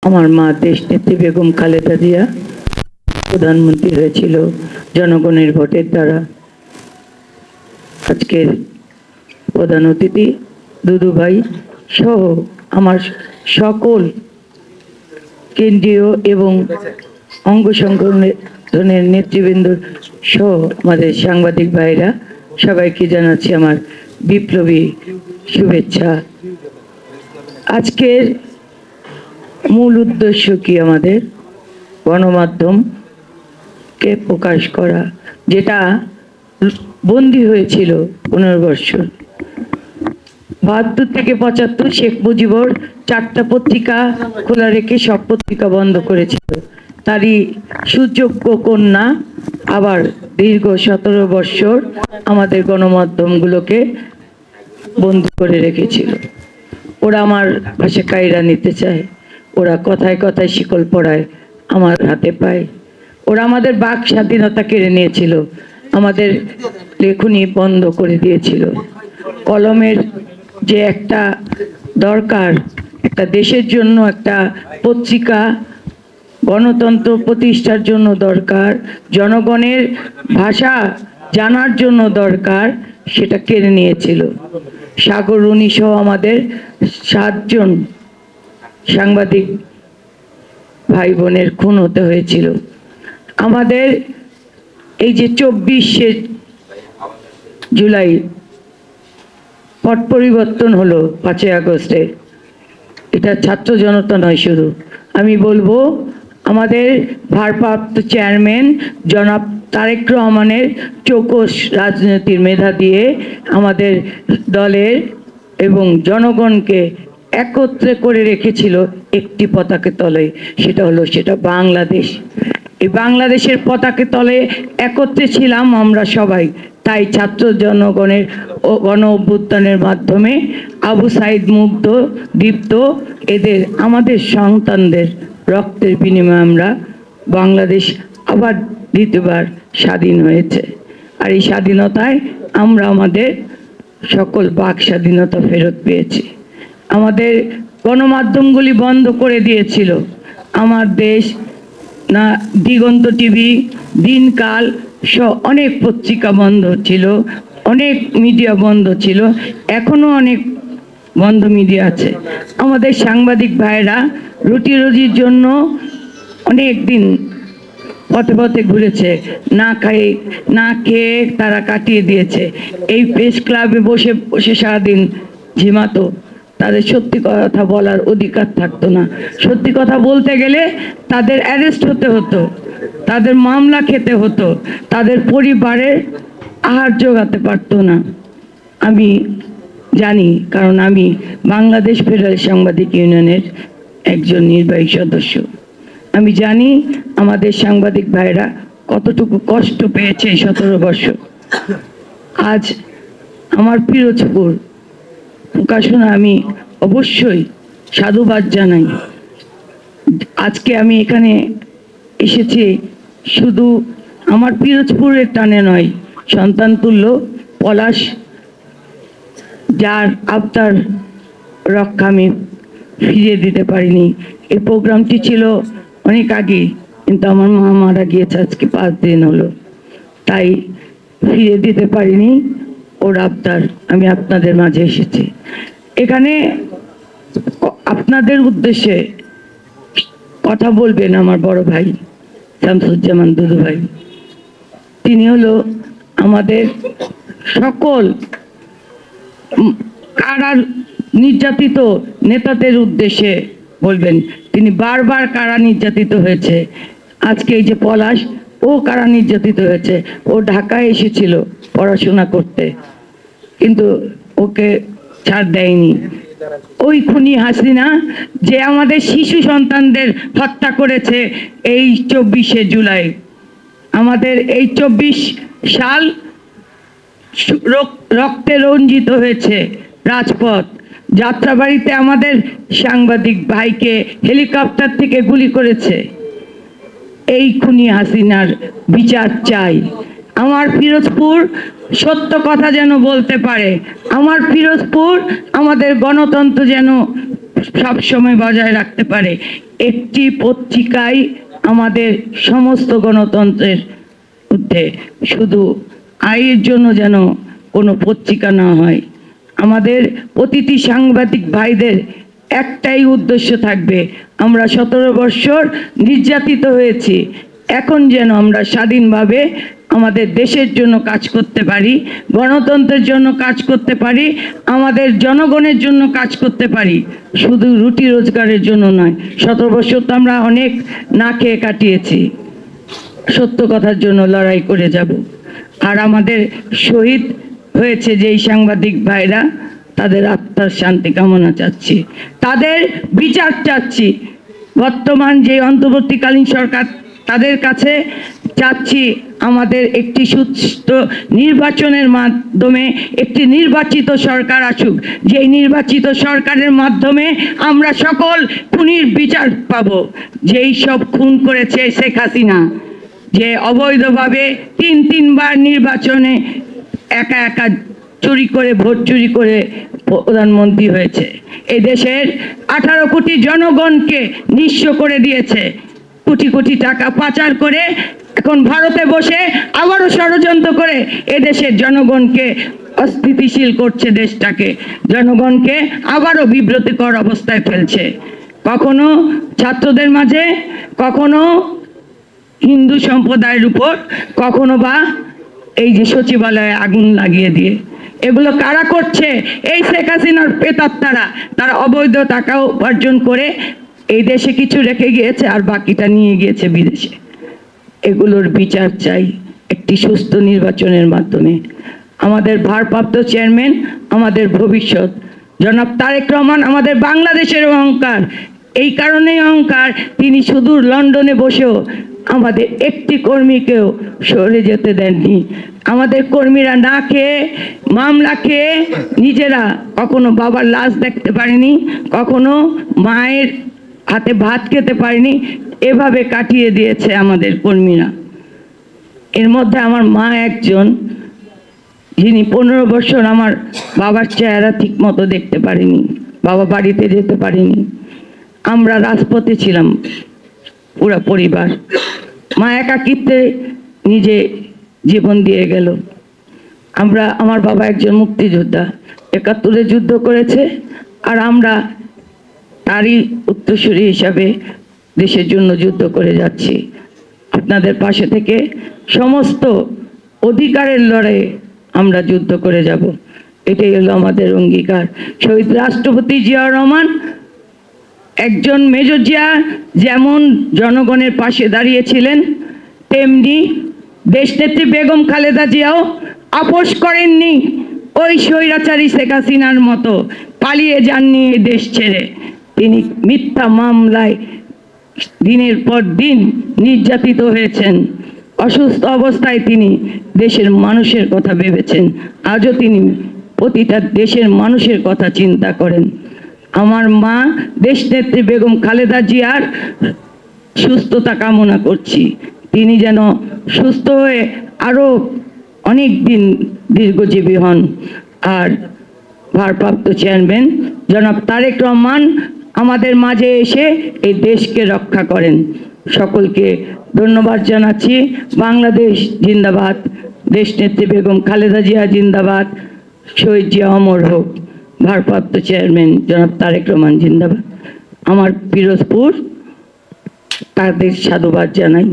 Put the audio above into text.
আমার মা দেশনেত্রী বেগম খালেদা জিয়া প্রধানমন্ত্রী হয়েছিল জনগণের ভোটের দ্বারা। আজকের প্রধান অতিথি দুদু ভাই সহ আমার সকল কেন্দ্রীয় এবং অঙ্গ সংগঠনের নেতৃবৃন্দ সহ আমাদের সাংবাদিক ভাইরা সবাইকে জানাচ্ছি আমার বিপ্লবী শুভেচ্ছা। আজকের মূল উদ্দেশ্য কি? আমাদের গণমাধ্যমকে প্রকাশ করা, যেটা বন্দী হয়েছিল 15 বছর। 72 থেকে 75 শেখ মুজিবর 4টা পত্রিকা খোলা রেখে সব পত্রিকা বন্ধ করেছিল। তারই সুযোগ্য কন্যা আবার দীর্ঘ 17 বছর আমাদের গণমাধ্যমগুলোকে বন্ধ করে রেখেছিল। ওরা আমার পাশে কায়রা নিতে চায়, ওরা কথায় কথায় শিকল পড়ায় আমার হাতে পায়। ওরা আমাদের বাক স্বাধীনতা কেড়ে নিয়েছিল, আমাদের লেখনী বন্ধ করে দিয়েছিল। কলমের যে একটা দরকার, একটা দেশের জন্য একটা পত্রিকা গণতন্ত্র প্রতিষ্ঠার জন্য দরকার, জনগণের ভাষা জানার জন্য দরকার, সেটা কেড়ে নিয়েছিল। সাগর রুনি সহ আমাদের 7 জন সাংবাদিক ভাই বোনের খুন হতে হয়েছিল। আমাদের এই যে 24শে জুলাই পট পরিবর্তন হলো 5ই আগস্টে, এটা ছাত্র জনতা নয় শুধু, আমি বলবো আমাদের ভারপ্রাপ্ত চেয়ারম্যান জনাব তারেক রহমানের চৌকস রাজনীতির মেধা দিয়ে আমাদের দলের এবং জনগণকে একত্রে করে রেখেছিল একটি পতাকা তলে, সেটা বাংলাদেশ। এই বাংলাদেশের পতাকা তলে একত্রে ছিলাম আমরা সবাই। তাই ছাত্র জনগণের গণ অভ্যুত্থানের মাধ্যমে আবু সাইদ মুগ্ধ, দীপ্ত, এদের আমাদের সন্তানদের রক্তের বিনিময়ে আমরা বাংলাদেশ আবার দ্বিতীয়বার স্বাধীন হয়েছে। আর এই স্বাধীনতায় আমরা আমাদের সকল বাক স্বাধীনতা ফেরত পেয়েছি। আমাদের গণমাধ্যমগুলি বন্ধ করে দিয়েছিল। আমার দেশ না, দিগন্ত টিভি, দিনকাল সহ অনেক পত্রিকা বন্ধ ছিল, অনেক মিডিয়া বন্ধ ছিল, এখনো অনেক বন্ধ মিডিয়া আছে। আমাদের সাংবাদিক ভাইরা রুটি রুজির জন্য অনেক দিন পথে পথে ঘুরেছে, না খেয়ে তারা কাটিয়ে দিয়েছে। এই প্রেস ক্লাবে বসে বসে সারাদিন ঝিমাতো, তাদের সত্যি কথা বলার অধিকার থাকতো না। সত্যি কথা বলতে গেলে তাদের অ্যারেস্ট হতে হতো, তাদের মামলা খেতে হতো, তাদের পরিবারের আহার জোগাতে পারতো না। আমি জানি, কারণ আমি বাংলাদেশ ফেডারেল সাংবাদিক ইউনিয়নের একজন নির্বাহী সদস্য। আমি জানি আমাদের সাংবাদিক ভাইরা কতটুকু কষ্ট পেয়েছে 17 বছর। আজ আমার পিরোজপুর প্রকাশনা আমি অবশ্যই সাধুবাদ জানাই। আজকে আমি এখানে এসেছি শুধু আমার পিরোজপুরের টানে নয়, সন্তান তুল্য পলাশ, যার আবদার রক্ষা আমি ফিরিয়ে দিতে পারিনি। এই প্রোগ্রামটি ছিল অনেক আগে, কিন্তু আমার মা মারা গিয়েছে আজকে 5 দিন হলো, তাই ফিরিয়ে দিতে পারিনি ওর আবদার। আমি আপনাদের মাঝে এসেছি এখানে আপনাদের উদ্দেশ্যে কথা বলবেন আমার বড় ভাই শামসুজ্জামান দুদু ভাই। তিনি হলো আমাদের সকল কারা নির্যাতিত নেতাদের উদ্দেশ্যে বলবেন। তিনি বারবার কারা নির্যাতিত হয়েছে। আজকে এই যে পলাশ, ও কারা নির্যাতিত হয়েছে। ও ঢাকায় এসেছিল পড়াশোনা করতে, কিন্তু ওকে ছাড় দেয়নি ওই খুনি হাসিনা, যে আমাদের শিশু সন্তানদের হত্যা করেছে এই 24শে জুলাই। আমাদের এই 24 সাল রক্তে রঞ্জিত হয়েছে রাজপথ। যাত্রাবাড়িতে আমাদের সাংবাদিক ভাইকে হেলিকপ্টার থেকে গুলি করেছে। এই খুনি হাসিনার বিচার চাই। আমার পিরোজপুর সত্য কথা যেন বলতে পারে, আমার পিরোজপুর আমাদের গণতন্ত্র যেন সব সময় বজায় রাখতে পারে। একটি পত্রিকাই আমাদের সমস্ত গণতন্ত্রের ঊর্ধ্বে, শুধু আয়ের জন্য যেন কোনো পত্রিকা না হয়। আমাদের প্রতিটি সাংবাদিক ভাইদের একটাই উদ্দেশ্য থাকবে, আমরা 17 বৎসর নির্যাতিত হয়েছি, এখন যেন আমরা স্বাধীনভাবে আমাদের দেশের জন্য কাজ করতে পারি, গণতন্ত্রের জন্য কাজ করতে পারি, আমাদের জনগণের জন্য কাজ করতে পারি, শুধু রুটি রোজগারের জন্য নয়। 17 বছর তো আমরা অনেক না খেয়ে কাটিয়েছি, সত্য কথার জন্য লড়াই করে যাব। আর আমাদের শহীদ হয়েছে যেই সাংবাদিক ভাইরা, তাদের আত্মার শান্তি কামনা চাচ্ছি, তাদের বিচার চাচ্ছি। বর্তমান যে অন্তর্বর্তীকালীন সরকার, তাদের কাছে চাচ্ছি আমাদের একটি সুষ্ঠু নির্বাচনের মাধ্যমে একটি নির্বাচিত সরকার আসুক, যেই নির্বাচিত সরকারের মাধ্যমে আমরা সকল খুনির বিচার পাব। যেই সব খুন করেছে শেখ হাসিনা, যে অবৈধভাবে তিনবার নির্বাচনে একা একা চুরি করে, ভোট চুরি করে প্রধানমন্ত্রী হয়েছে, এই দেশের 18 কোটি জনগণকে নিঃস্ব করে দিয়েছে, কোটি কোটি টাকা পাচার করে এখন ভারতে বসে আবারও ষড়যন্ত্র করে এদেশের জনগণকে অস্থিতিশীল করছে, দেশটাকে, জনগণকে আবারও বিব্রতিকর অবস্থায় ফেলছে। কখনো ছাত্রদের মাঝে, কখনো হিন্দু সম্প্রদায়ের উপর, কখনো বা এই যে সচিবালয়ে আগুন লাগিয়ে দিয়ে। এগুলো কারা করছে? এই শেখ হাসিনার প্রেতাত্মারা। তারা অবৈধ টাকা উপার্জন করে এই দেশে কিছু রেখে গিয়েছে আর বাকিটা নিয়ে গিয়েছে বিদেশে। এগুলোর বিচার চাই একটি সুস্থ নির্বাচনের মাধ্যমে। আমাদের ভারপ্রাপ্ত চেয়ারম্যান আমাদের ভবিষ্যৎ, জনাব তারেক রহমান আমাদের বাংলাদেশের অহংকার। এই কারণেই অহংকার, তিনি সুদূর লন্ডনে বসেও আমাদের একটি কর্মীকেও সরে যেতে দেননি। আমাদের কর্মীরা না খেয়ে, মামলা খেয়ে, নিজেরা কখনো বাবার লাশ দেখতে পারেনি, কখনো মায়ের হাতে ভাত খেতে পারেনি, এভাবে কাটিয়ে দিয়েছে আমাদের কর্মীরা। এর মধ্যে আমার মা একজন, যিনি 15 বছর আমার বাবার চেহারা ঠিক মতো দেখতে পারিনি, বাবা বাড়িতে যেতে পারিনি। আমরা রাজপথে ছিলাম পুরা পরিবার। মা একাকিত্বে নিজে জীবন দিয়ে গেল। আমার বাবা একজন মুক্তিযোদ্ধা, 71-এ যুদ্ধ করেছে, আর আমরা তারই উত্তরসূরি হিসাবে দেশের জন্য যুদ্ধ করে যাচ্ছি। আপনাদের পাশে থেকে সমস্ত অধিকারের লড়াইয়ে আমরা যুদ্ধ করে যাব, এটাই হলো আমাদের অঙ্গীকার। শহীদ রাষ্ট্রপতি জিয়াউর রহমান, একজন মেজর জিয়া যেমন জনগণের পাশে দাঁড়িয়েছিলেন, তেমনি দেশনেত্রী বেগম খালেদা জিয়াও আপোষ করেননি। ওই স্বৈরাচারী শেখ হাসিনার মতো পালিয়ে যাননি এই দেশ ছেড়ে। তিনি মিথ্যা মামলায় দিনের পর দিন নির্যাতিত হয়েছেন। অসুস্থ অবস্থায় তিনি দেশের মানুষের কথা ভেবেছেন, আজও তিনি প্রতিটা দেশের মানুষের কথা চিন্তা করেন। আমার মা দেশনেত্রী বেগম খালেদা জিয়ার সুস্থতা কামনা করছি, তিনি যেন সুস্থ হয়ে আরও অনেক দিন দীর্ঘজীবী হন। আর ভারপ্রাপ্ত চেয়ারম্যান জনাব তারেক রহমান আমাদের মাঝে এসে এই দেশকে রক্ষা করেন। সকলকে ধন্যবাদ জানাচ্ছি। বাংলাদেশ জিন্দাবাদ, দেশনেত্রী বেগম খালেদা জিয়া জিন্দাবাদ, শহীদ জিয়া অমর হোক। ভারপ্রাপ্ত চেয়ারম্যান জনাব তারেক রহমান জিন্দাবাদ। আমার পিরোজপুর, তাদের সাধুবাদ জানাই।